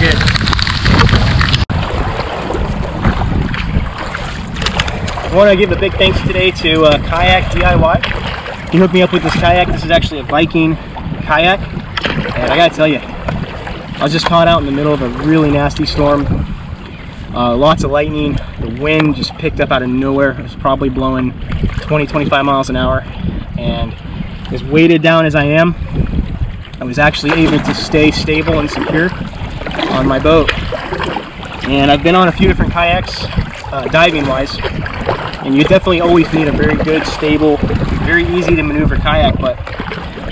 it. I want to give a big thanks today to Kayak DIY. He hooked me up with this kayak. This is actually a Viking kayak, and I gotta tell you, I was just caught out in the middle of a really nasty storm. Lots of lightning. The wind just picked up out of nowhere. It was probably blowing 20-25 miles an hour, and as weighted down as I am, I was actually able to stay stable and secure on my boat. And I've been on a few different kayaks, diving wise, and you definitely always need a very good, stable, very easy to maneuver kayak. But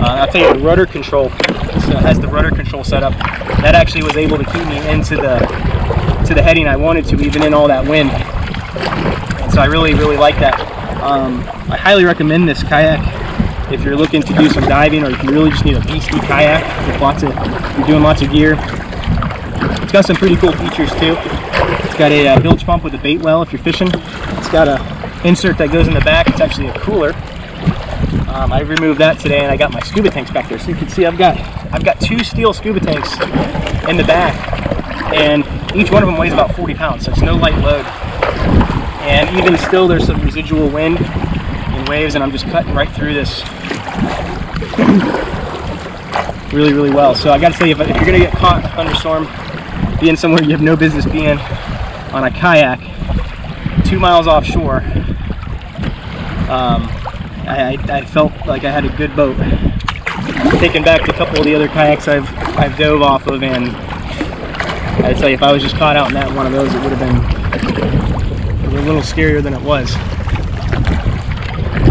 I'll tell you, the rudder control, has the rudder control set up, that actually was able to keep me into the heading I wanted to, even in all that wind. And so I really like that. I highly recommend this kayak if you're looking to do some diving, or if you really just need a beastie kayak with you're doing lots of gear. It's got some pretty cool features too. It's got a bilge pump with a bait well if you're fishing. It's got a insert that goes in the back. It's actually a cooler. I removed that today, and I got my scuba tanks back there. So you can see I've got 2 steel scuba tanks in the back, and each one of them weighs about 40 pounds, so it's no light load. And even still, there's some residual wind and waves, and I'm just cutting right through this really well. So I got to tell you, if you're gonna get caught in a thunderstorm, being somewhere you have no business being on a kayak 2 miles offshore, I felt like I had a good boat. Thinking back to a couple of the other kayaks I've dove off of, and I'd say if I was just caught out in one of those, it would have been a little scarier than it was.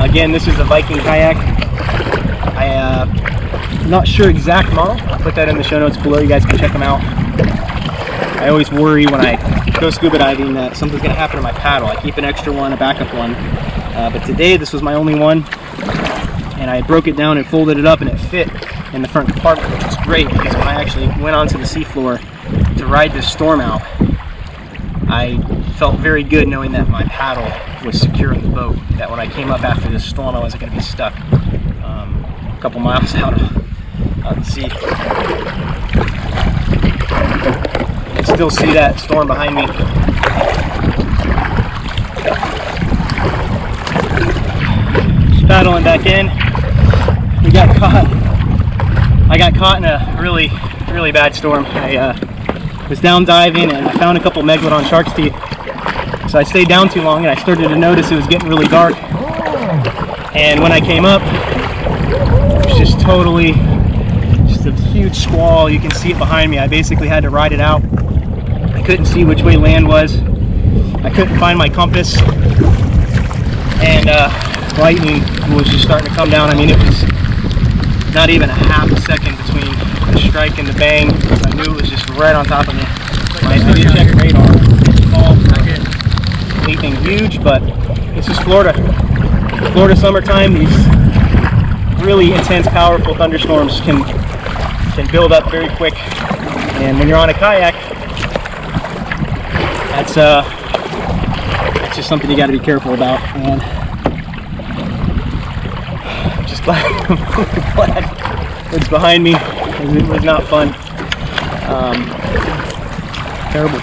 Again, this is the Viking kayak. I'm not sure exact model. I'll put that in the show notes below. You guys can check them out. I always worry when I go scuba diving that something's going to happen to my paddle. I keep an extra one, a backup one. But today, this was my only one, and I broke it down and folded it up, and it fit in the front compartment, which is great, because when I actually went onto the seafloor to ride this storm out, I felt very good knowing that my paddle was secure in the boat, that when I came up after this storm, I wasn't going to be stuck a couple miles out of the sea. I can still see that storm behind me. Just paddling back in. We got caught. I got caught in a really bad storm. I was down diving, and I found a couple megalodon shark's teeth. So I stayed down too long, and I started to notice it was getting really dark. And when I came up, it was just a huge squall. You can see it behind me. I basically had to ride it out. I couldn't see which way land was. I couldn't find my compass. And lightning was just starting to come down. I mean, it was not even a half a second between the strike and the bang. I knew it was just right on top of me. I did check radar. Call for anything huge, but this is Florida. Florida summertime. These really intense, powerful thunderstorms can build up very quick, and when you're on a kayak, that's just something you got to be careful about. And I'm just glad it's behind me, because it was not fun. Terrible.